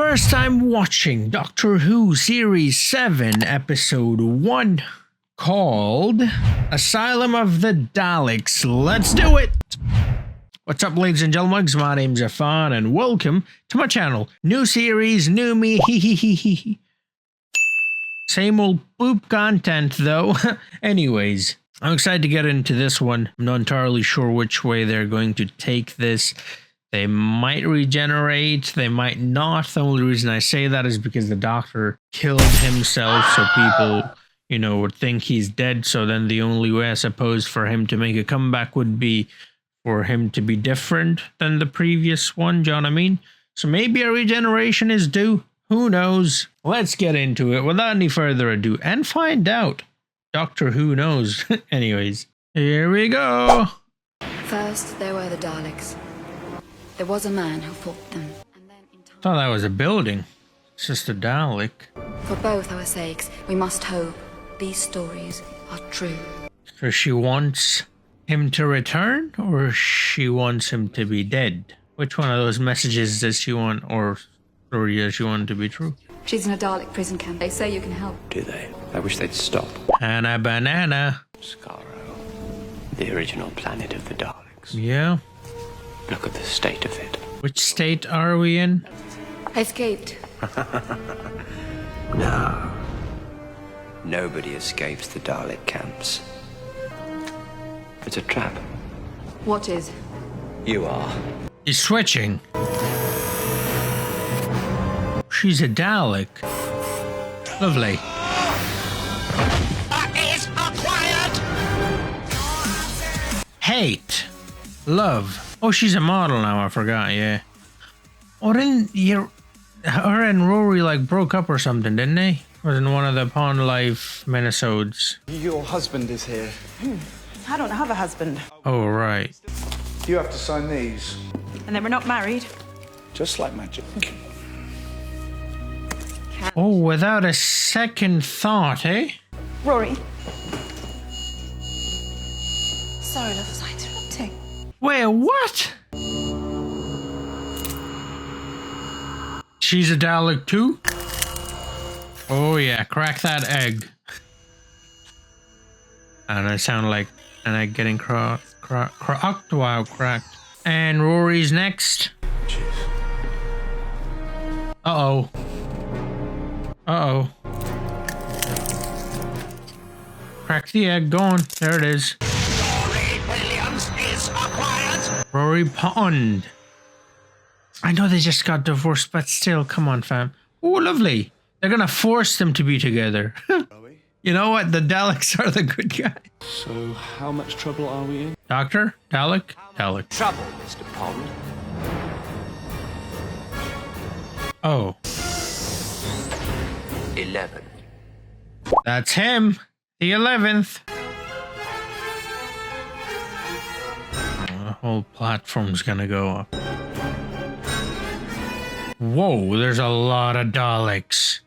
first time watching Doctor Who Series 7, Episode 1, called Asylum of the Daleks. Let's do it! What's up, ladies and gentlemen? My name's Affan, and welcome to my channel. New series, new me, hee. Same old boop content, though. Anyways, I'm excited to get into this one. I'm not entirely sure which way they're going to take this. They might regenerate, they might not. The only reason I say that is because the Doctor killed himself, so people, would think he's dead. So then the only way, I suppose, for him to make a comeback would be for him to be different than the previous one, do you know what I mean? So maybe a regeneration is due. Who knows? Let's get into it without any further ado and find out. Doctor Who knows. Anyways, here we go. First, there were the Daleks. There was a man who fought them. And then in time, Thought that was a building. It's just a Dalek. for both our sakes, we must hope these stories are true. So she wants him to return, or she wants him to be dead? Which one of those messages does she want, or story does she want to be true? She's in a Dalek prison camp. They say you can help. Do they? I wish they'd stop. Hannah Banana. Skaro, the original planet of the Daleks. Yeah. Look at the state of it. Which state are we in? I escaped. No. Nobody escapes the Dalek camps. It's a trap. What is? You are. He's switching. She's a Dalek. Lovely. Is acquired. Hate. Love. Oh, she's a model now, I forgot, yeah. Oh, didn't you... Her and Rory, broke up or something, didn't they? Was in one of the Pawn Life minisodes. Your husband is here. I don't have a husband. Oh, right. You have to sign these. And then we're not married. Just like magic. Oh, without a second thought, eh? Rory. Sorry, love, was I interrupting? Wait, what? She's a Dalek too? Oh yeah, crack that egg. And I sound like an egg getting cracked. Wow, cracked. And Rory's next. Uh-oh. Uh-oh. Crack the egg, go on. There it is. Rory Williams is acquired. Rory Pond. I know they just got divorced, but still, come on, fam. Oh, lovely. They're gonna force them to be together. You know what? The Daleks are the good guys. So, how much trouble are we in? Doctor? Dalek? Dalek. Trouble, Mr. Pond. Oh, 11. that's him. The 11th. The whole platform's gonna go up. Whoa, there's a lot of Daleks.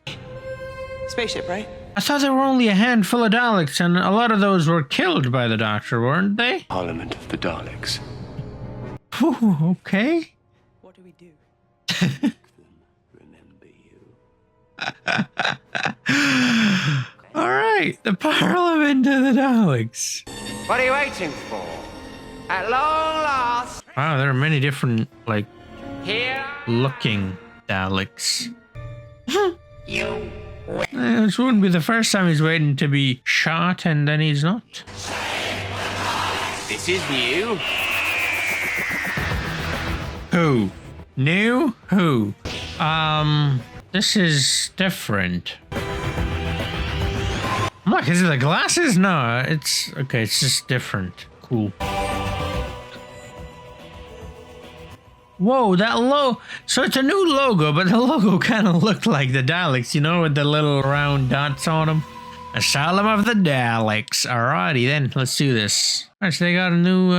Spaceship, right? I thought there were only a handful of Daleks, and a lot of those were killed by the Doctor, weren't they? Parliament of the Daleks. Whew, okay. What do we do? Remember you. All right, the Parliament of the Daleks. What are you waiting for? At long last, Wow, there are many different, here looking Daleks. you. This wouldn't be the first time he's waiting to be shot and then he's not. This is new. Who? New? Who? This is different. I'm like, is it the glasses? No, it's okay, it's just different. Cool. Whoa, that logo. So it's a new logo, but the logo kind of looked like the Daleks, with the little round dots on them. Asylum of the Daleks. Alrighty then, let's do this. Alright, so they got a new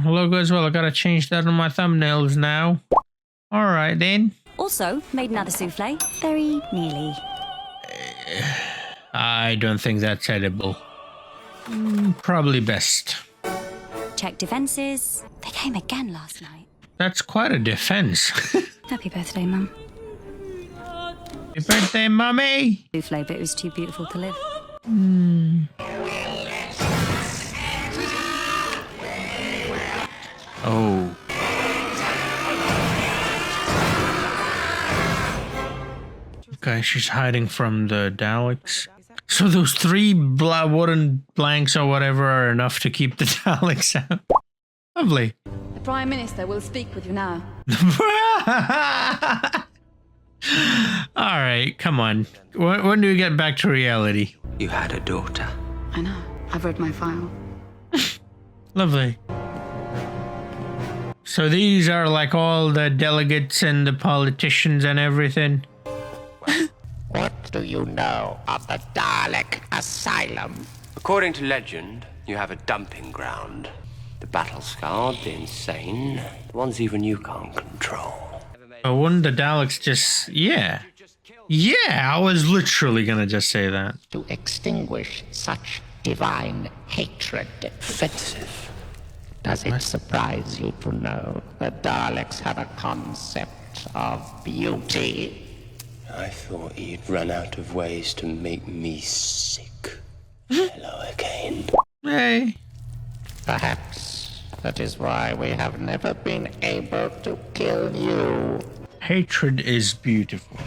logo as well. I gotta change that on my thumbnails now. Alright then. Also, made another souffle. Very nearly. I don't think that's edible. Probably best. Check defences. They came again last night. That's quite a defense. Happy birthday, Mum. Happy birthday, Mommy! Souffle, but it was too beautiful to live. Oh. Okay, she's hiding from the Daleks. So those three wooden blanks or whatever are enough to keep the Daleks out. Lovely. The Prime Minister will speak with you now. Alright, come on. When do we get back to reality? You had a daughter. I know. I've read my file. Lovely. So these are like all the delegates and the politicians and everything. What do you know of the Dalek Asylum? According to legend, you have a dumping ground. The battle-scarred, the insane, the ones even you can't control. But wouldn't the Daleks just... Yeah, I was literally gonna just say that. To extinguish such divine hatred. Offensive. Does it surprise you to know the Daleks have a concept of beauty? I thought you'd run out of ways to make me sick. Hello again. Hey. Perhaps that is why we have never been able to kill you. Hatred is beautiful.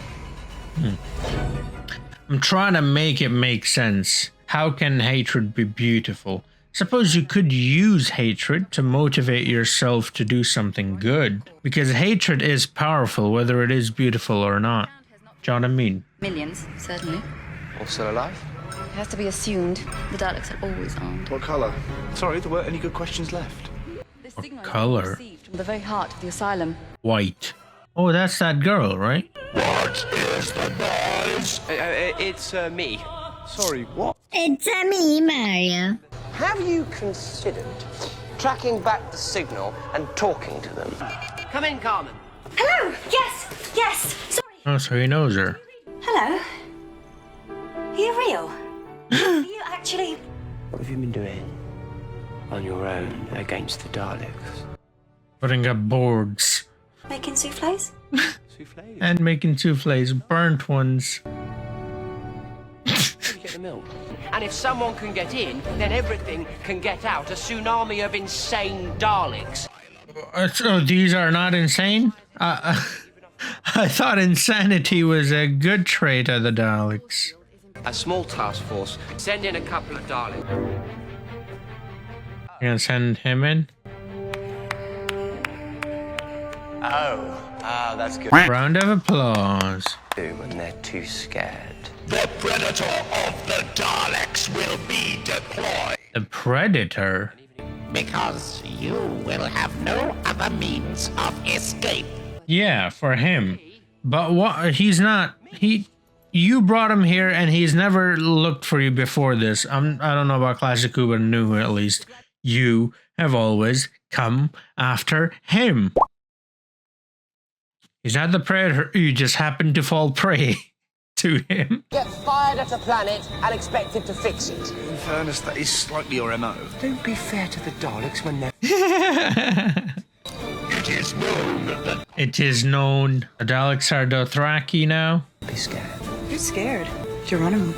I'm trying to make it make sense. How can hatred be beautiful? Suppose you could use hatred to motivate yourself to do something good. Because hatred is powerful, whether it is beautiful or not. Do you know what I mean? Millions, certainly. All still alive? It has to be assumed. The Daleks are always armed. What colour? Sorry, there weren't any good questions left. This signal has been colour? received from the very heart of the asylum. White. Oh, that's that girl, right? It's me. Sorry, what? It's me, Mario. Have you considered tracking back the signal and talking to them? Come in, Carmen. Hello! Yes! Sorry. Oh, so he knows her. Hello? Are you real? Are you actually... What have you been doing? On your own, against the Daleks? Putting up boards. making souffles? Souffles? And making souffles, burnt ones. Get the milk. And if someone can get in, then everything can get out. A tsunami of insane Daleks. So these are not insane? I thought insanity was a good trait of the Daleks. A small task force. Send in a couple of Daleks. You gonna send him in? Oh, that's good. Round of applause. When they're too scared. The Predator of the Daleks will be deployed. The Predator? Because you will have no other means of escape. Yeah, for him. But what? He's not. You brought him here, and he's never looked for you before this. I don't know about Classic Who, but New at least. You have always come after him. He's not the predator. You just happened to fall prey to him. Get fired at a planet and expect it to fix it. In fairness, that is slightly your MO. Don't be fair to the Daleks when they're... It is known that It is known. The Daleks are Dothraki now. Be scared. Who's scared? Geronimo.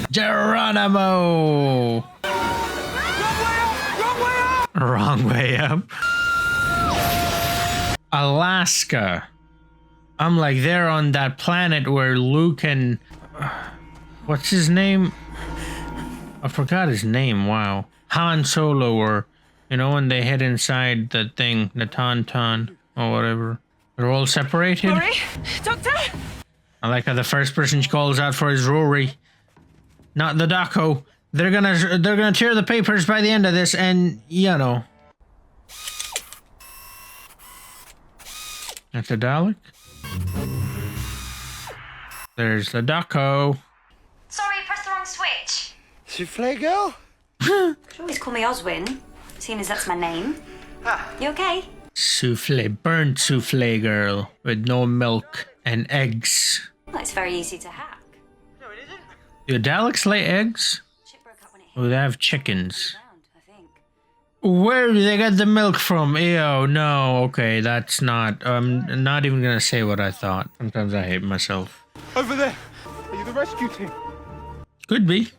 Geronimo! Wrong way up. Alaska. I'm like, they're on that planet where Luke and... what's his name? I forgot his name, wow. Han Solo were, you know, when they head inside the thing, the Tauntaun, or whatever. They're all separated. Rory? Doctor? I like how the first person she calls out for is Rory, not the doco. They're gonna tear the papers by the end of this, and you know. That's a Dalek. There's the doco. Sorry, pressed the wrong switch. Souffle girl? You could always call me Oswin, seeing as that's my name. You okay? Souffle, burnt souffle girl with no milk and eggs. Well, it's very easy to hack. Do Daleks lay eggs? Ship broke up when it hit Oh, they have chickens. the ground, I think. Where do they get the milk from? Ew, no. Okay, that's not. I'm not even gonna say what I thought. Sometimes I hate myself. Over there. Are you the rescue team? Could be.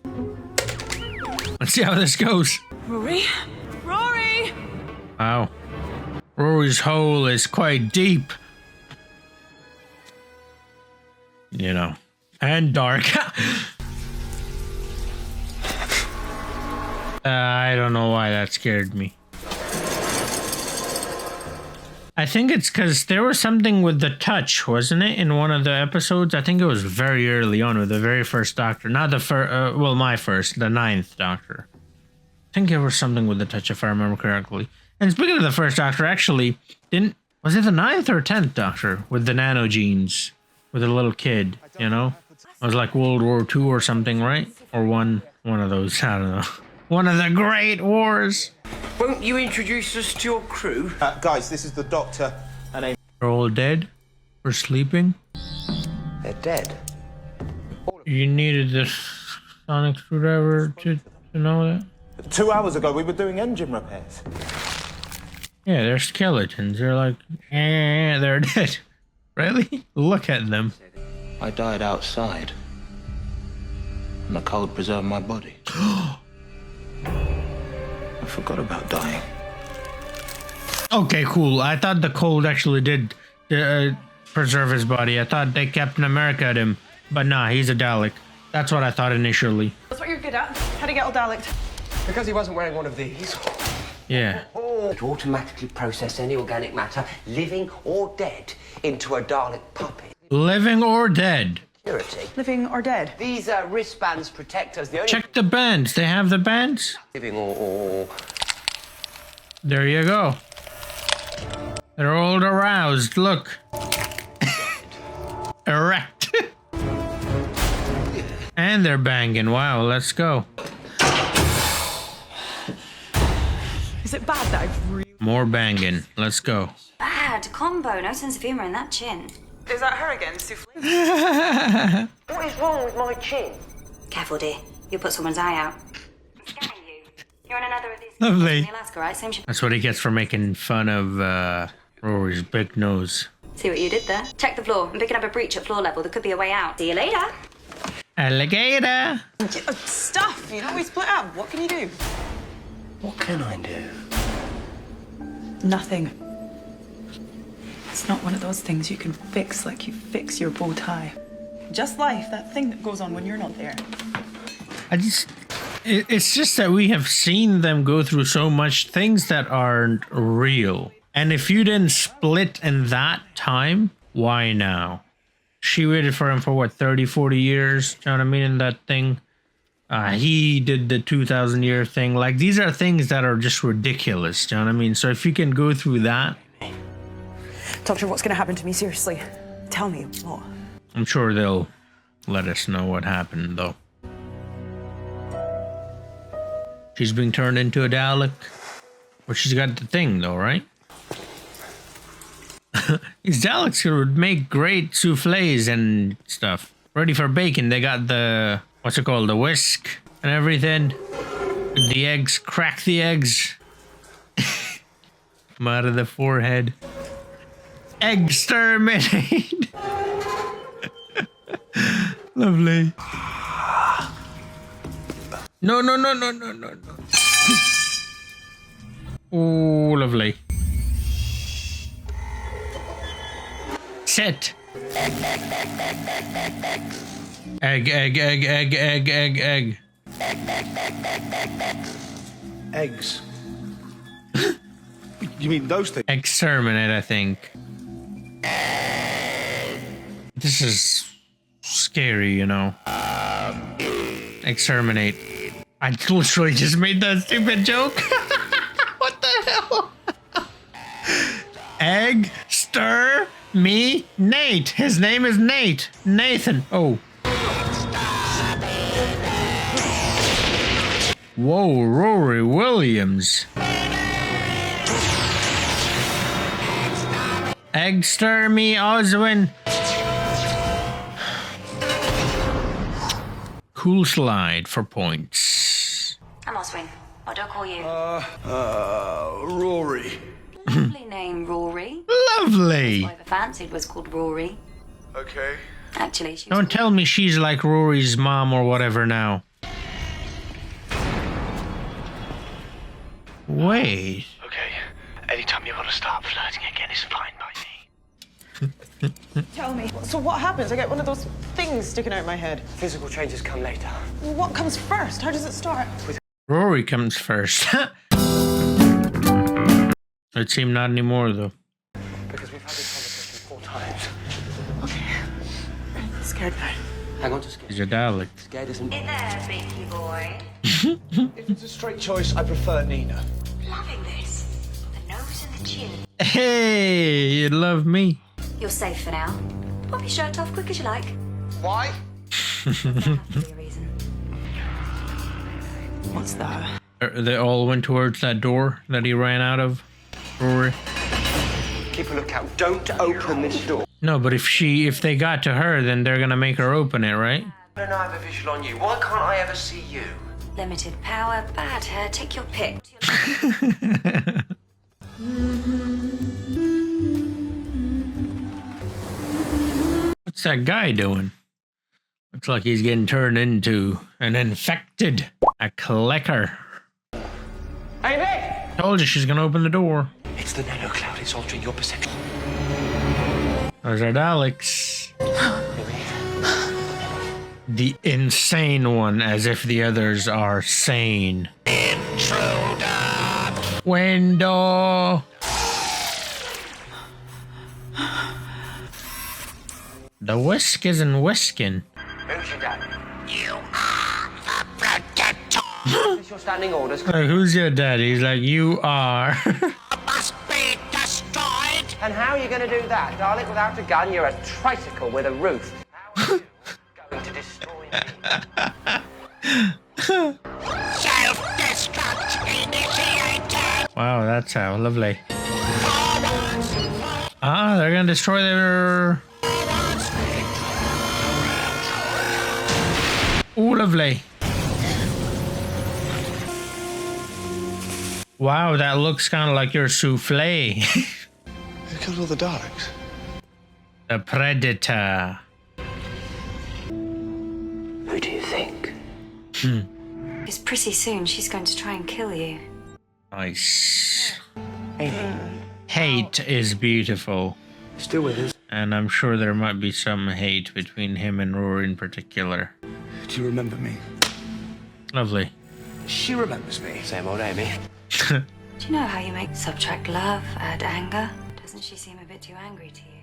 Let's see how this goes. Rory? Rory! Wow. Rory's hole is quite deep. You know. And dark. I don't know why that scared me. I think it's because there was something with the touch, wasn't it, in one of the episodes? I think it was very early on with the very first Doctor. Not the first, well, my first, the 9th Doctor. I think there was something with the touch, if I remember correctly. And speaking of the first Doctor, actually, was it the 9th or 10th Doctor with the nano genes? With a little kid, you know? It was like World War II or something, right? Or one of those, I don't know. One of the great wars. Won't you introduce us to your crew? Guys, this is the Doctor. And They're all dead? Or sleeping? They're dead. You needed the sonic screwdriver to know that? 2 hours ago, we were doing engine repairs. Yeah, they're skeletons. They're like, they're dead. Really? Look at them. I died outside. And the cold preserved my body. I forgot about dying. Okay, cool. I thought the cold actually did preserve his body. I thought they Captain America at him. But nah, he's a Dalek. That's what I thought initially. That's what you're good at. How to get all Daleked. Because he wasn't wearing one of these. Yeah. To automatically process any organic matter, living or dead, into a Dalek puppet. Living or dead? Security. Living or dead? These wristbands protect us. The only Check the bands. They have the bands? living or... There you go. They're all aroused. Look. Erect. And they're banging. Wow, let's go. Is it bad that I've really... More banging. Let's go. Bad combo. No sense of humour in that chin. Is that her again, Souffle? What is wrong with my chin? Careful, dear. You'll put someone's eye out. I'm scanning you. You're on another of these... Lovely. In Alaska, right? Same ship. That's what he gets for making fun of Rory's big nose. See what you did there? Check the floor. I'm picking up a breach at floor level. There could be a way out. See you later. Alligator. Stuff, you know, we split up. What can you do? What can I do? Nothing. It's not one of those things you can fix like you fix your bow tie. Just life, that thing that goes on when you're not there. It's just that we have seen them go through so much things that aren't real. And if you didn't split in that time, why now? She waited for him for what, 30, 40 years? You know what I mean? In that thing. He did the 2,000-year thing. Like, these are things that are just ridiculous. You know what I mean? So if you can go through that. Doctor, what's going to happen to me? Seriously. Tell me what. I'm sure they'll let us know what happened, though. She's being turned into a Dalek. But she's got the thing, though, right? These Daleks would make great souffles and stuff. Ready for bacon. They got the, what's it called? The whisk and everything. The eggs. Crack the eggs. Come out of the forehead. Exterminate. Lovely. No, no, no, no, no, no, no. Oh, lovely. Sit. Egg, egg, egg, egg, egg, egg, egg. Eggs. You mean those things? Exterminate, I think. This is scary, you know. Exterminate. I literally just made that stupid joke. What the hell? Egg, stir, me, Nate. His name is Nate. Nathan. Oh. Whoa, Rory Williams. Egg, stir, me, Oswin. Cool slide for points. I'm Oswin. What do I call you? Rory. Lovely name, Rory. Lovely. What I ever fancied was called Rory. Okay. Actually, she was Don't tell me she's like Rory's mom or whatever now. Wait. Okay. Anytime you want to start flirting again is fine by me. Tell me. So what happens? I get one of those things sticking out my head. Physical changes come later. Well, what comes first? How does it start? Rory comes first. It seemed not anymore though. Because we've had this conversation 4 times. I'm scared now. Hang on to scared. He's a Dalek. Scared isn't. Hey there, Binky boy. If it's a straight choice, I prefer Nina. Loving this. The nose and the chin. Hey, you love me. You're safe for now. Pop your shirt off quick as you like. Why? Doesn't have to be a reason. What's that? They all went towards that door that he ran out of. Rory. Keep a lookout. Don't open this door. No, but if they got to her, then they're gonna make her open it, right? No, I have a visual on you. Why can't I ever see you? Limited power, bad hair, take your pick. What's that guy doing? Looks like he's getting turned into an infected, a clicker. Amy! Told you she's gonna open the door. It's the nano cloud. It's altering your perception. Those are Daleks. The insane one, as if the others are sane. Intruder! Window! The whisk isn't whisking. Who's your dad? You are the protector. Is your standing orders? Like, who's your daddy? He's like, you are. Must be destroyed! And how are you going to do that, Dalek? Without a gun, you're a tricycle with a roof. How are you going to destroy me? Self-destruct initiated! Wow, that's how lovely. Ah, they're gonna destroy their. Ooh, lovely. Wow, that looks kind of like your souffle. Who killed all the Daleks? The Predator. Who do you think? Because pretty soon she's going to try and kill you. Nice. Amy. Hate is beautiful. Still with us? And I'm sure there might be some hate between him and Rory in particular. Do you remember me? Lovely. She remembers me. Same old Amy. Do you know how you make subtract love, add anger? Doesn't she seem a bit too angry to you?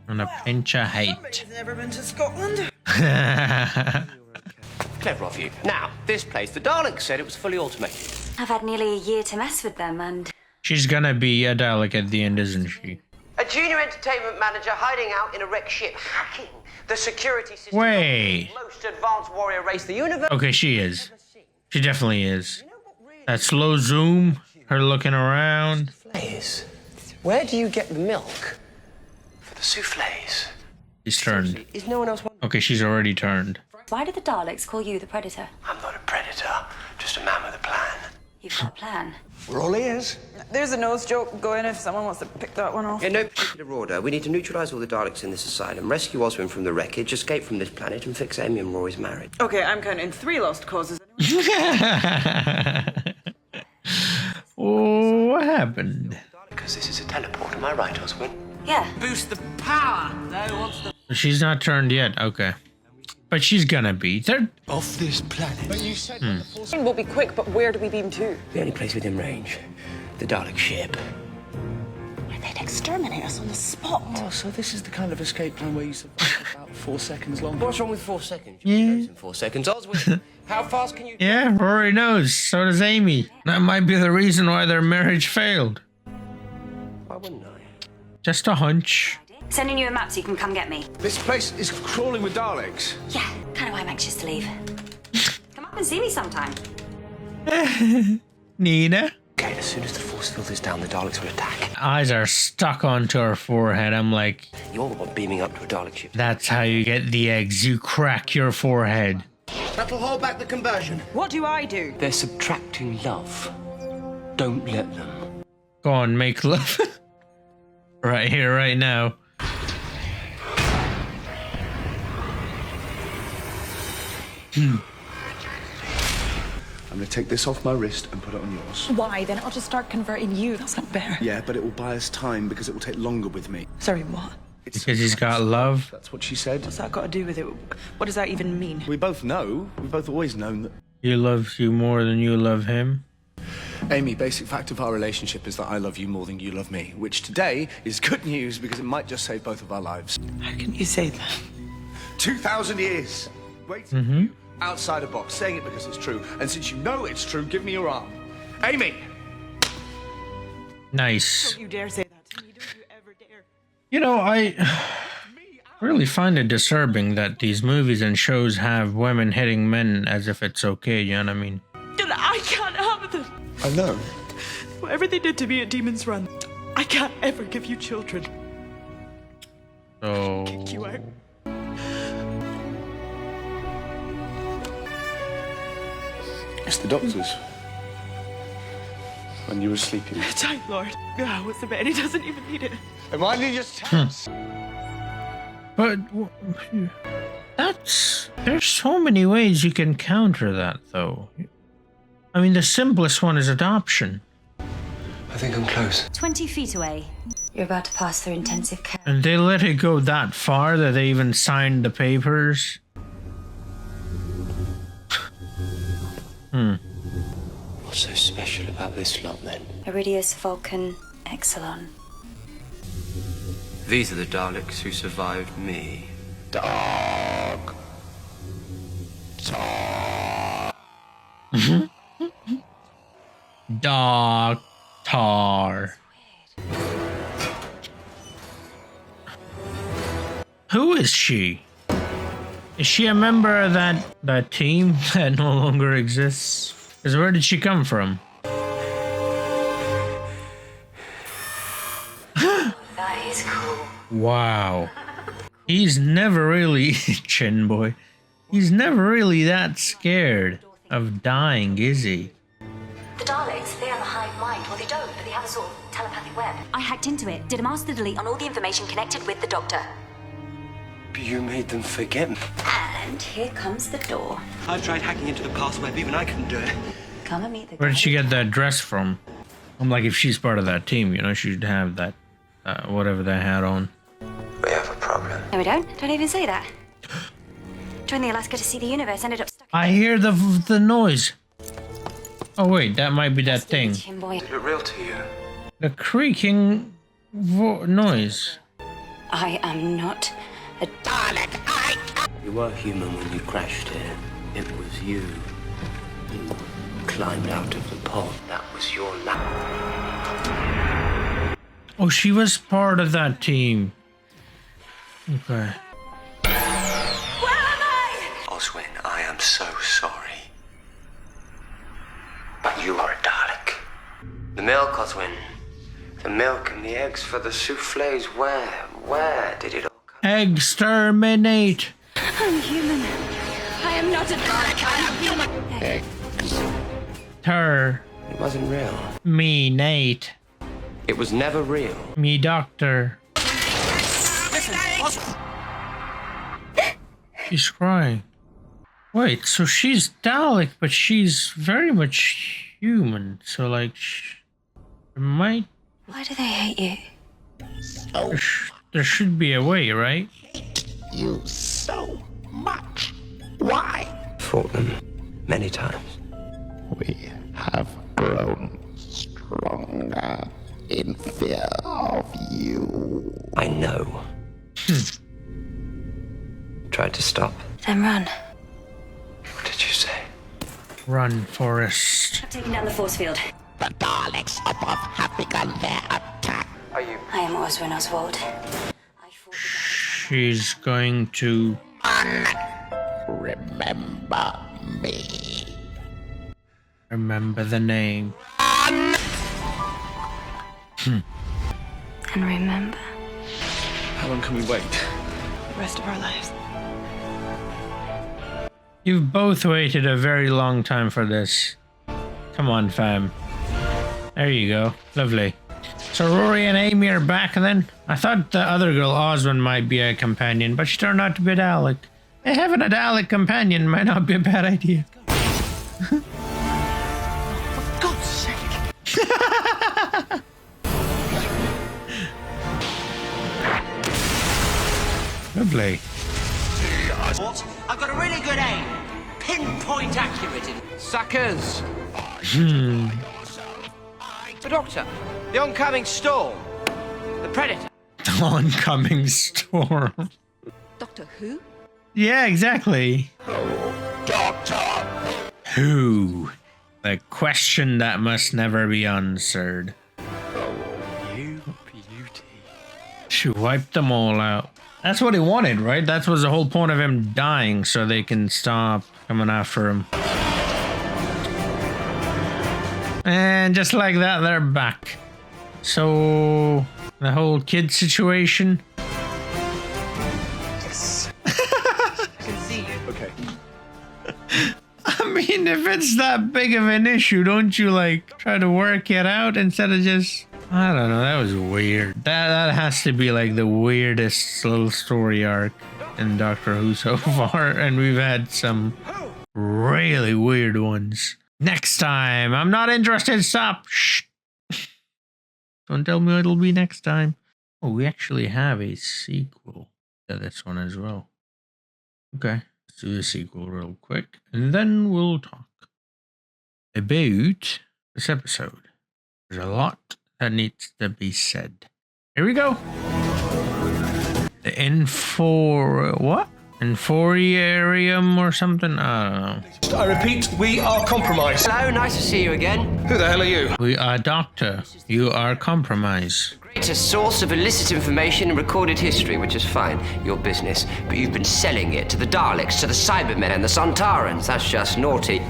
And a pinch of hate. Somebody's never been to Scotland. Clever of you. Now, this place, the Daleks said it was fully automated. I've had nearly a year to mess with them and... She's gonna be a Dalek at the end, isn't she? A junior entertainment manager hiding out in a wrecked ship, hacking the security system. Wait. Of the most advanced warrior race the universe. Okay, she is. She definitely is. That slow zoom, her looking around. Souffles. Where do you get the milk for the souffles? She's turned. Is no one else one? Okay, she's already turned. Why did the Daleks call you the Predator? I'm not a predator, just a man with a plan. You've got a plan. We're all ears. There's a nose joke going if someone wants to pick that one off. In no particular order, we need to neutralize all the Daleks in this asylum, rescue Oswin from the wreckage, escape from this planet, and fix Amy and Rory's marriage. Okay, I'm counting 3 lost causes. Oh, what happened? Because this is a teleport, am I right, Oswin? Yeah. Boost the power! No, wants the... She's not turned yet. Okay. But she's gonna be. They're Off this planet. But you said We'll be quick, but where do we beam to? The only place within range. The Dalek ship. They'd exterminate us on the spot. Oh, so this is the kind of escape plan where you survive about 4 seconds longer. What's wrong with 4 seconds? Yeah. In 4 seconds. Oswin, how fast can you... yeah, Rory knows. So does Amy. That might be the reason why their marriage failed. Why wouldn't I? Just a hunch. Sending you a map so you can come get me. This place is crawling with Daleks. Yeah, kind of why I'm anxious to leave. Come up and see me sometime. Nina. Okay, as soon as the force filters down, the Daleks will attack. Eyes are stuck onto her forehead. I'm like, You're the one beaming up to a Dalek ship. that's how you get the eggs. You crack your forehead. That'll hold back the conversion. What do I do? They're subtracting love. Don't let them. Go on, make love. Right here, right now. I'm gonna take this off my wrist and put it on yours. Why? Then I'll just start converting you. That's not fair. Yeah, but it will buy us time because it will take longer with me. Sorry, what? Because he's got love. That's what she said. What's that got to do with it? What does that even mean? We both know. We've both always known that. He loves you more than you love him. Amy, basic fact of our relationship is that I love you more than you love me, which today is good news because it might just save both of our lives. How can you say that? 2,000 years. Wait. Outside a box, saying it because it's true. And since you know it's true, give me your arm. Amy! Nice. Don't you dare say that to me. Don't you ever dare. You know, I really find it disturbing that these movies and shows have women hitting men as if it's okay, you know what I mean? And I can't have them. I know. Whatever they did to me at Demon's Run, I can't ever give you children. So... Kick you out. It's the doctor's. When you were sleeping. Time Lord. Ah, what's the bed? He doesn't even need it. And why did you just tell But that's... There's so many ways you can counter that, though. I mean, the simplest one is adoption. I think I'm close. 20 feet away. You're about to pass through intensive care. And they let it go that far that they even signed the papers. What's so special about this lot, then? Iridius, Vulcan, Exelon. These are the Daleks who survived me. Dog. Doctor. Who is she? Is she a member of that team that no longer exists? Because where did she come from? That is cool. Wow. He's never really... Chin boy. He's never really that scared of dying, is he? The Daleks, they have a hive mind. Well, they don't, but they have a sort of telepathic web. I hacked into it, did a master delete on all the information connected with the Doctor. You made them forget me. And here comes the door. I've tried hacking into the past web, even I couldn't do it. Come and meet the Where did she get that dress from? I'm like, if she's part of that team, you know, she'd have that, whatever they had on. We have a problem. No, we don't. Don't even say that. Joined the Alaska to see the universe, ended up stuck. I hear the noise. Oh wait, that might be that thing. Chin boy. Is it real to you? The creaking noise. I am not a Dalek. You were human when you crashed here. It was you. You climbed out of the pod. That was your lap. Oh, she was part of that team. Okay. Oswin, I am so sorry. But you are a Dalek. The milk, Oswin. The milk and the eggs for the souffles. Where did it all come? Exterminate. I'm human. I am not a Dalek. I'm human. Her. It wasn't real. Me, Nate. It was never real. Me, Doctor. She's crying. Wait, so she's Dalek, but she's very much human. So, like, might... Why do they hate you? There should be a way, right? You so much. Why? Fought them many times. We have grown stronger in fear of you. I know. Tried to stop. Then run. What did you say? Run, Forrest. I've taken down the force field. The Daleks above have begun their attack. Are you? I am Oswin Oswald. I fought the Daleks. She's going to... Remember me. remember the name. And remember. How long can we wait? The rest of our lives. You've both waited a very long time for this. Come on, fam. There you go. Lovely. So Rory and Amy are back then? I thought the other girl, Oswin, might be a companion, but she turned out to be a Dalek. Hey, having a Dalek companion might not be a bad idea. For God's sake. Lovely. I've got a really good aim. Pinpoint accurate. Suckers! The Doctor, the oncoming storm, the Predator. Oncoming storm. Doctor Who? Yeah, exactly. Doctor! Who? The question that must never be answered. You beauty. She wiped them all out. That's what he wanted, right? That was the whole point of him dying, so they can stop coming after him. And just like that, they're back. So, the whole kid situation. Yes. I can see you. Okay. I mean, if it's that big of an issue, don't you, like, try to work it out instead of just... I don't know, that was weird. That has to be, like, the weirdest little story arc in Doctor Who so far, and we've had some really weird ones. Next time. I'm not interested. Stop. Shh. Don't tell me it'll be next time. Oh, we actually have a sequel to this one as well. Okay. Let's do the sequel real quick. And then we'll talk about this episode. There's a lot that needs to be said. Here we go. The what? Inforiarium or something? I don't know. I repeat, we are compromised. Hello, nice to see you again. Who the hell are you? We are Doctor. You are compromised. Greatest source of illicit information in recorded history, which is fine, your business. But you've been selling it to the Daleks, to the Cybermen and the Sontarans. That's just naughty.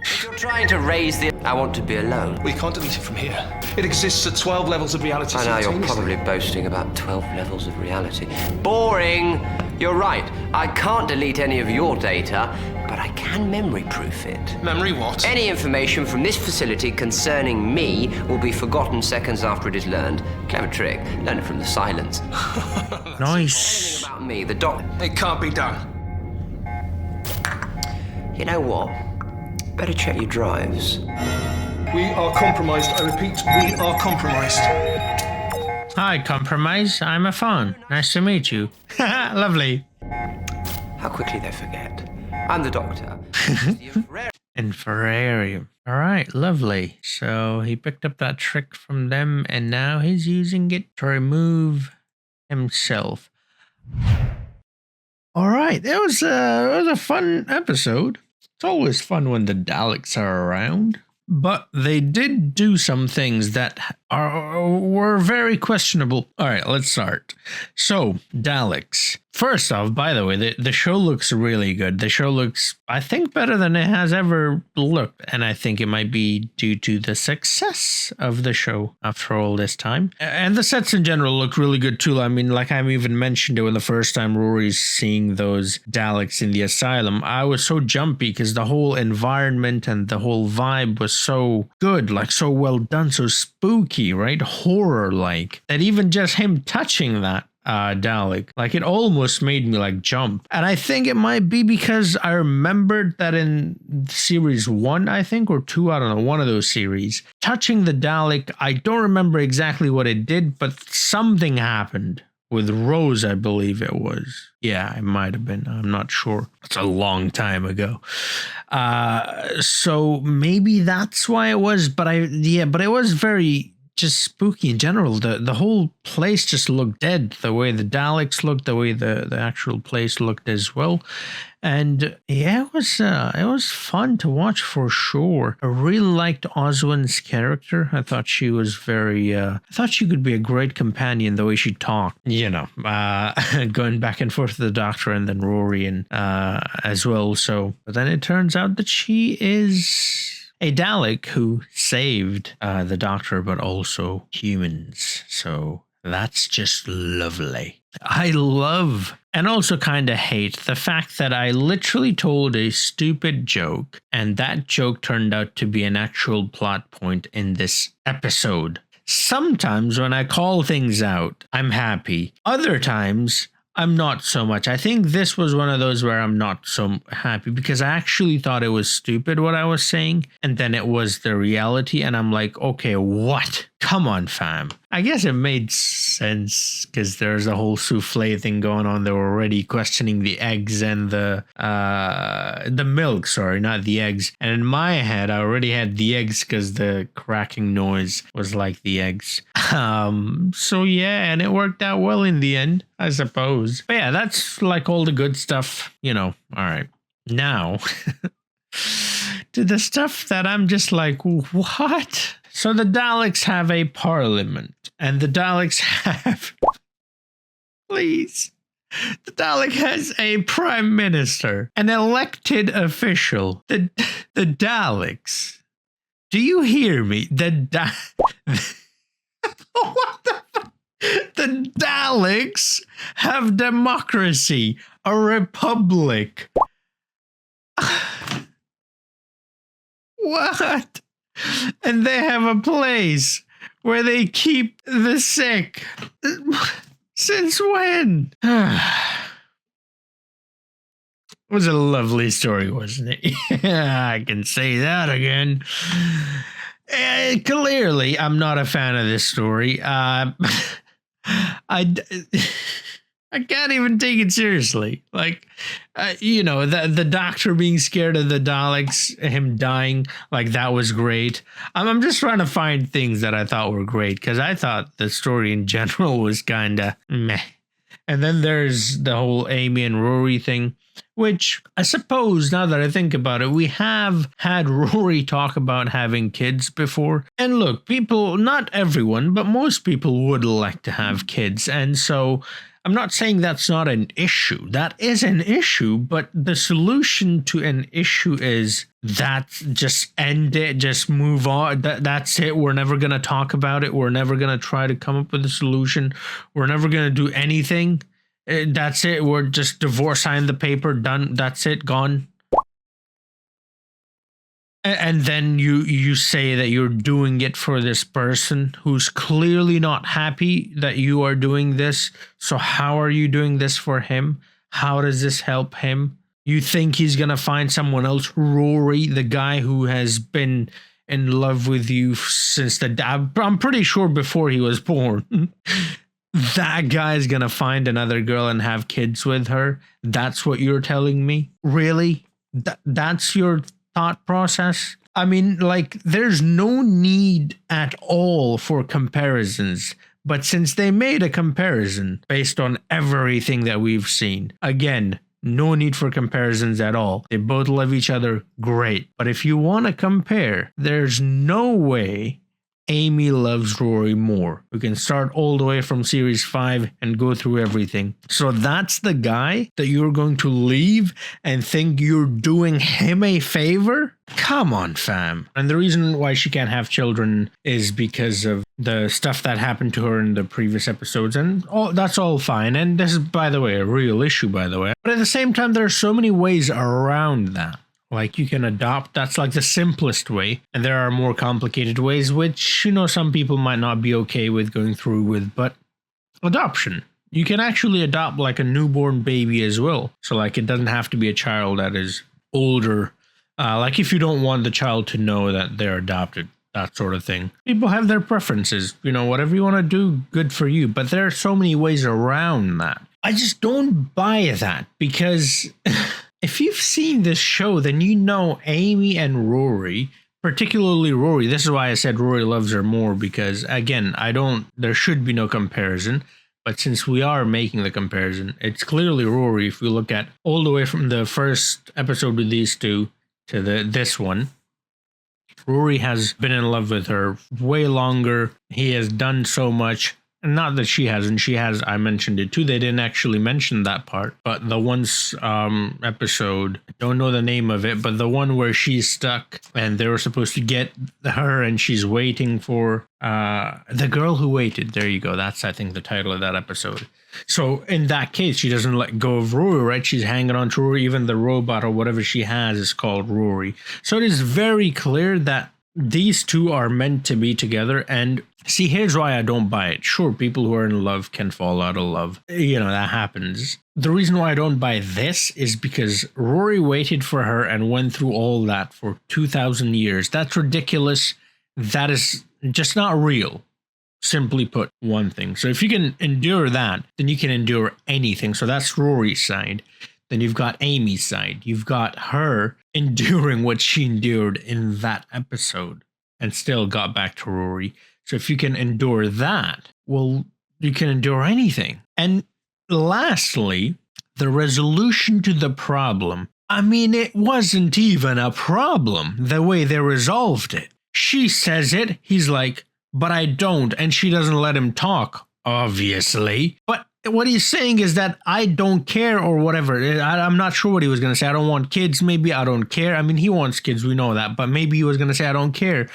If you're trying to raise the... I want to be alone. We can't delete it from here. It exists at 12 levels of reality. I know you're probably boasting about 12 levels of reality. Boring! You're right. I can't delete any of your data, but I can memory-proof it. Memory what? Any information from this facility concerning me will be forgotten seconds after it is learned. Clever trick. Learn it from the silence. Nice. About me, the doc... It can't be done. You know what? Better check your drives. We are compromised. I repeat, we are compromised. Hi, Compromise. I'm Affan. Nice to meet you. Lovely. How quickly they forget. I'm the Doctor. Infrarium. All right, lovely. So he picked up that trick from them, and now he's using it to remove himself. All right, it was a fun episode. It's always fun when the Daleks are around. But they did do some things that were very questionable. All right, let's start. So, Daleks. First off, by the way, the show looks really good. The show looks, I think, better than it has ever looked. And I think it might be due to the success of the show after all this time. And the sets in general look really good too. I mean, like I even mentioned it when the first time Rory's seeing those Daleks in the Asylum. I was so jumpy because the whole environment and the whole vibe was so good, like so well done, so spooky, right? Horror-like. That even just him touching that Dalek, like it almost made me like jump. And I think it might be because I remembered that in series 1, I think, or 2, I don't know, one of those series, touching the Dalek, I don't remember exactly what it did, but something happened with Rose, I believe it was. Yeah, it might have been. I'm not sure. It's a long time ago. So maybe that's why it was, but it was very just spooky in general. The whole place just looked dead. The way the Daleks looked, the way the actual place looked as well. And yeah, it was fun to watch for sure. I really liked Oswin's character. I thought she was very, I thought she could be a great companion the way she talked, you know, going back and forth to the Doctor and then Rory and as well. So, but then it turns out that she is a Dalek who saved the Doctor, but also humans. So that's just lovely. I love and also kind of hate the fact that I literally told a stupid joke and that joke turned out to be an actual plot point in this episode. Sometimes when I call things out, I'm happy. Other times, I'm not so much. I think this was one of those where I'm not so happy because I actually thought it was stupid what I was saying. And then it was the reality. And I'm like, okay, what? Come on, fam. I guess it made sense because there's a whole souffle thing going on. They were already questioning the eggs and the milk, sorry, not the eggs. And in my head, I already had the eggs because the cracking noise was like the eggs. So yeah, and it worked out well in the end, I suppose. But yeah, that's like all the good stuff, you know. All right. Now to the stuff that I'm just like, what? So the Daleks have a parliament, and the Daleks have, please, the Dalek has a prime minister, an elected official. The Daleks, do you hear me? What the fuck? The Daleks have democracy, a republic. What? And they have a place where they keep the sick. Since when? It was a lovely story, wasn't it? Yeah, I can say that again. Clearly, I'm not a fan of this story. I can't even take it seriously. Like, you know, the doctor being scared of the Daleks, him dying, like that was great. I'm just trying to find things that I thought were great because I thought the story in general was kind of meh. And then there's the whole Amy and Rory thing, which I suppose now that I think about it, we have had Rory talk about having kids before. And look, people, not everyone, but most people would like to have kids. And so I'm not saying that's not an issue. That is an issue, but the solution to an issue is that just end it, just move on. That's it. We're never going to talk about it. We're never going to try to come up with a solution. We're never going to do anything. That's it. We're just divorce, sign the paper, done. That's it, gone. And then you say that you're doing it for this person who's clearly not happy that you are doing this. So how are you doing this for him? How does this help him? You think he's going to find someone else? Rory, the guy who has been in love with you since I'm pretty sure before he was born. That guy's going to find another girl and have kids with her. That's what you're telling me? Really? That's your thought process? I mean, like, there's no need at all for comparisons. But since they made a comparison based on everything that we've seen, again, no need for comparisons at all. They both love each other, great. But if you want to compare, there's no way Amy loves Rory more. We can start all the way from series 5 and go through everything. So that's the guy that you're going to leave and think you're doing him a favor? Come on, fam. And the reason why she can't have children is because of the stuff that happened to her in the previous episodes. And that's all fine. And this is, by the way, a real issue, by the way. But at the same time, there are so many ways around that. Like, you can adopt, that's like the simplest way. And there are more complicated ways, which, you know, some people might not be okay with going through with, but adoption. You can actually adopt like a newborn baby as well. So like, it doesn't have to be a child that is older. Like if you don't want the child to know that they're adopted, that sort of thing. People have their preferences, you know, whatever you want to do, good for you. But there are so many ways around that. I just don't buy that because if you've seen this show, then you know Amy and Rory, particularly Rory. This is why I said Rory loves her more because, again, there should be no comparison. But since we are making the comparison, it's clearly Rory. If we look at all the way from the first episode with these two to this one, Rory has been in love with her way longer. He has done so much Not that she hasn't. She has. I mentioned it too. They didn't actually mention that part. But the once episode, I don't know the name of it, but the one where she's stuck and they were supposed to get her and she's waiting for the girl who waited. There you go. That's, I think, the title of that episode. So in that case, she doesn't let go of Rory, right? She's hanging on to Rory. Even the robot or whatever she has is called Rory. So it is very clear that these two are meant to be together. And see, here's why I don't buy it. Sure, people who are in love can fall out of love. You know, that happens. The reason why I don't buy this is because Rory waited for her and went through all that for 2,000 years. That's ridiculous. That is just not real. Simply put, one thing. So if you can endure that, then you can endure anything. So that's Rory's side. Then you've got Amy's side. You've got her enduring what she endured in that episode and still got back to Rory. So if you can endure that, well, you can endure anything. And lastly, the resolution to the problem. I mean, it wasn't even a problem the way they resolved it. She says it. He's like, but I don't. And she doesn't let him talk, obviously. But what he's saying is that I don't care or whatever. I'm not sure what he was going to say. I don't want kids. Maybe I don't care. I mean, he wants kids. We know that. But maybe he was going to say I don't care.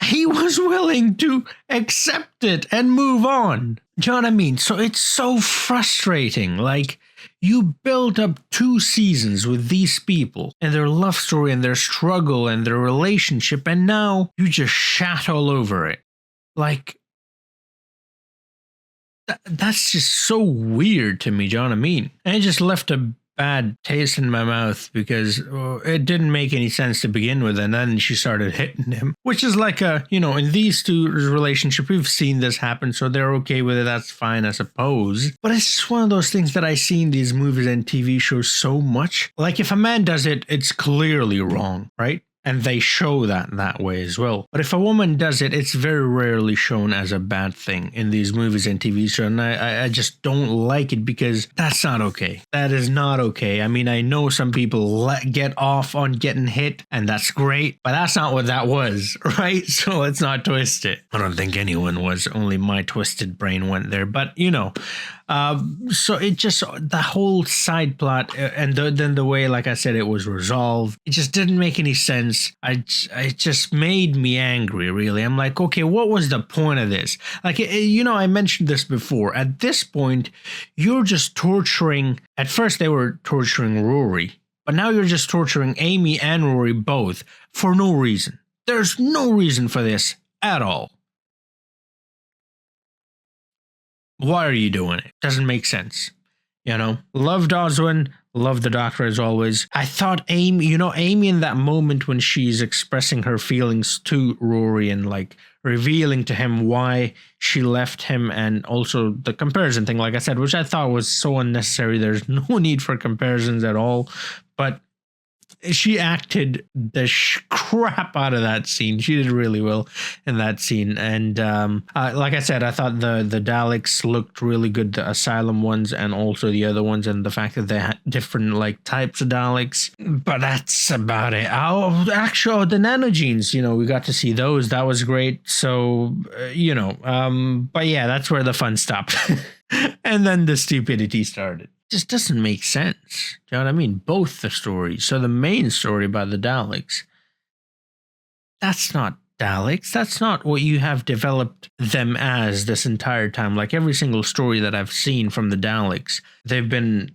He was willing to accept it and move on. Do you know what I mean? So it's so frustrating. Like, you built up 2 seasons with these people and their love story and their struggle and their relationship, and now you just shat all over it. Like, that's just so weird to me, do you know what I mean? And it just left a bad taste in my mouth because it didn't make any sense to begin with, and then she started hitting him, which is like a, you know, in these two's relationship, we've seen this happen, so they're okay with it. That's fine, I suppose. But it's just one of those things that I see in these movies and TV shows so much. Like, if a man does it, it's clearly wrong, right? And they show that way as well. But if a woman does it, it's very rarely shown as a bad thing in these movies and TV shows. And I just don't like it because that's not okay. That is not okay. I mean, I know some people get off on getting hit, and that's great. But that's not what that was, right? So let's not twist it. I don't think anyone was. Only my twisted brain went there. But, you know, so it just, the whole side plot and then the way, like I said, it was resolved, it just didn't make any sense. It just made me angry, really. I'm like, okay, what was the point of this? Like, you know, I mentioned this before. At this point, you're just torturing. At first, they were torturing Rory, but now you're just torturing Amy and Rory both for no reason. There's no reason for this at all. Why are you doing it? Doesn't make sense. You know, loved Oswin, loved the Doctor as always. I thought Amy, you know, Amy in that moment when she's expressing her feelings to Rory and like revealing to him why she left him, and also the comparison thing, like I said, which I thought was so unnecessary. There's no need for comparisons at all. But she acted the crap out of that scene. She did really well in that scene. And like I said, I thought the Daleks looked really good, the Asylum ones and also the other ones, and the fact that they had different like types of Daleks. But that's about it. Oh, actually, the nanogenes, you know, we got to see those. That was great. So, you know, but yeah, that's where the fun stopped. And then the stupidity started. Just doesn't make sense. Do you know what I mean? Both the stories. So the main story about the Daleks, that's not Daleks. That's not what you have developed them as this entire time. Like every single story that I've seen from the Daleks, they've been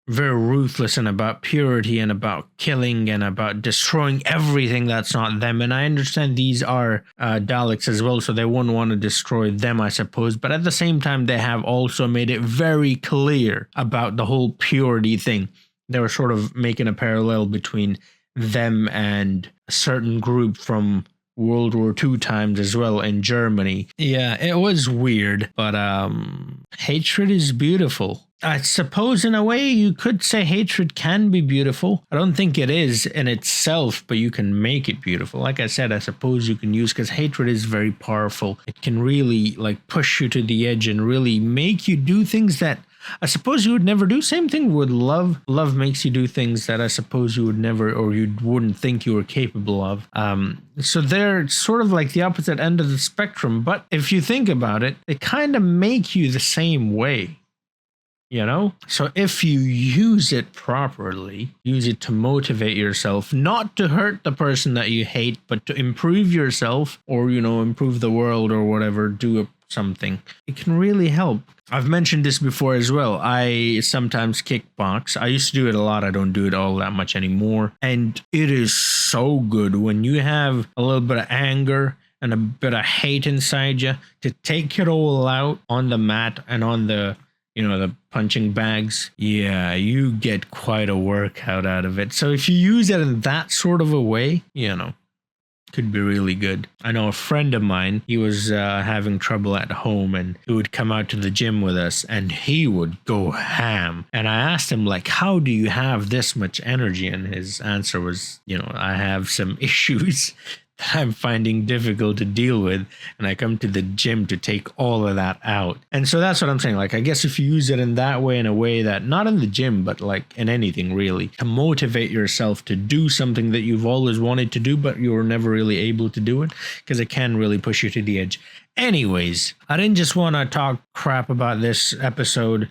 very ruthless and about purity and about killing and about destroying everything that's not them. And I understand these are Daleks as well, so they wouldn't want to destroy them, I suppose. But at the same time, they have also made it very clear about the whole purity thing. They were sort of making a parallel between them and a certain group from World War II times as well in Germany. Yeah, it was weird, but hatred is beautiful. I suppose in a way you could say hatred can be beautiful. I don't think it is in itself, but you can make it beautiful. Like I said, I suppose you can use, because hatred is very powerful. It can really like push you to the edge and really make you do things that I suppose you would never do. Same thing with love. Love makes you do things that I suppose you would never, or you wouldn't think you were capable of. So they're sort of like the opposite end of the spectrum. But if you think about it, they kind of make you the same way. You know? So if you use it properly, use it to motivate yourself, not to hurt the person that you hate, but to improve yourself or, you know, improve the world or whatever, do something, it can really help. I've mentioned this before as well. I sometimes kickbox. I used to do it a lot. I don't do it all that much anymore. And it is so good when you have a little bit of anger and a bit of hate inside you to take it all out on the mat and on the, you know, the punching bags. Yeah, you get quite a workout out of it. So if you use it in that sort of a way, you know, could be really good. I know a friend of mine, he was having trouble at home and he would come out to the gym with us and he would go ham. And I asked him, like, how do you have this much energy? And his answer was, you know, I have some issues that I'm finding difficult to deal with, and I come to the gym to take all of that out. And so that's what I'm saying. Like, I guess if you use it in that way, in a way that, not in the gym, but like in anything really, to motivate yourself to do something that you've always wanted to do, but you were never really able to do it, because it can really push you to the edge. Anyways, I didn't just want to talk crap about this episode.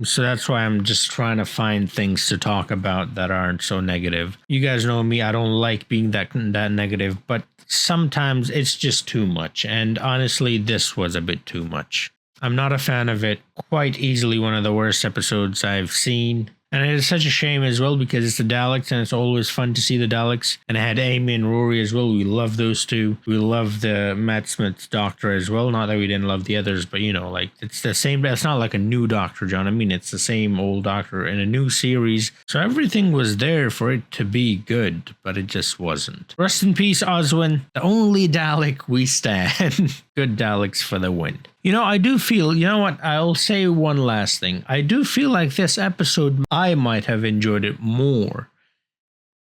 So that's why I'm just trying to find things to talk about that aren't so negative. You guys know me, I don't like being that negative, but sometimes it's just too much. And honestly, this was a bit too much. I'm not a fan of it. Quite easily one of the worst episodes I've seen. And it is such a shame as well, because it's the Daleks and it's always fun to see the Daleks. And it had Amy and Rory as well. We love those two. We love the Matt Smith's Doctor as well. Not that we didn't love the others, but you know, like, it's the same. It's not like a new Doctor, John. I mean, it's the same old Doctor in a new series. So everything was there for it to be good, but it just wasn't. Rest in peace, Oswin. The only Dalek we stand. Good Daleks for the win. You know, I do feel, you know what, I'll say one last thing. I do feel like this episode, I might have enjoyed it more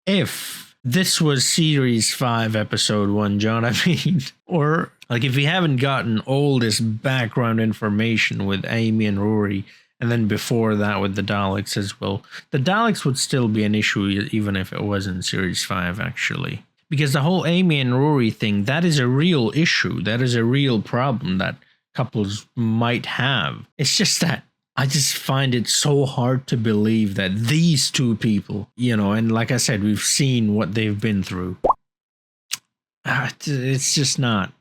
if this was Series 5, Episode 1, John, I mean. Or, like, if we haven't gotten all this background information with Amy and Rory, and then before that with the Daleks as well. The Daleks would still be an issue even if it wasn't Series 5, actually. Because the whole Amy and Rory thing, that is a real issue. That is a real problem that couples might have. It's just that I just find it so hard to believe that these two people, you know, and like I said, we've seen what they've been through. It's just not.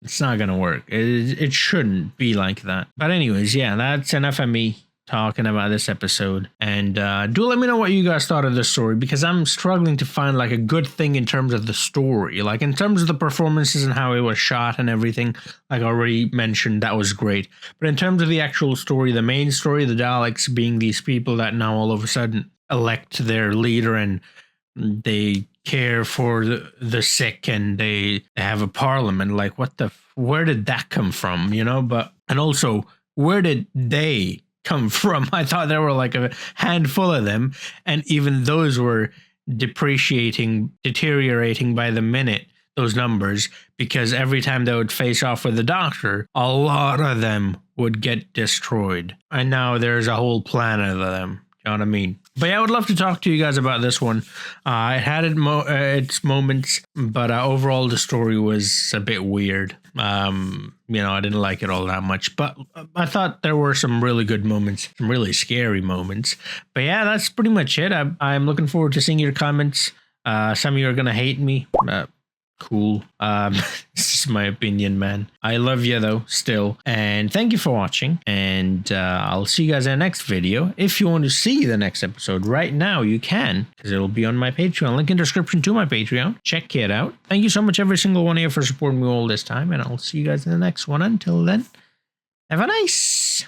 It's not gonna work. It shouldn't be like that. But anyways, yeah, that's enough of me talking about this episode. And do let me know what you guys thought of this story, because I'm struggling to find like a good thing in terms of the story. Like in terms of the performances and how it was shot and everything, like I already mentioned, that was great. But in terms of the actual story, the main story, the Daleks being these people that now all of a sudden elect their leader and they care for the sick and they have a parliament, like where did that come from, you know? But, and also, where did they come from? I thought there were like a handful of them, and even those were deteriorating by the minute, those numbers, because every time they would face off with the Doctor, a lot of them would get destroyed. And now there's a whole planet of them. You know what I mean? But yeah, I would love to talk to you guys about this one. It had its moments, but overall the story was a bit weird. You know, I didn't like it all that much, but I thought there were some really good moments, some really scary moments. But yeah, that's pretty much it. I'm looking forward to seeing your comments. Some of you are going to hate me. Cool. This is my opinion, man. I love you though, still. And thank you for watching. And I'll see you guys in the next video. If you want to see the next episode right now, you can, because it'll be on my Patreon. Link in the description to my Patreon. Check it out. Thank you so much, every single one of you, for supporting me all this time. And I'll see you guys in the next one. Until then, have a nice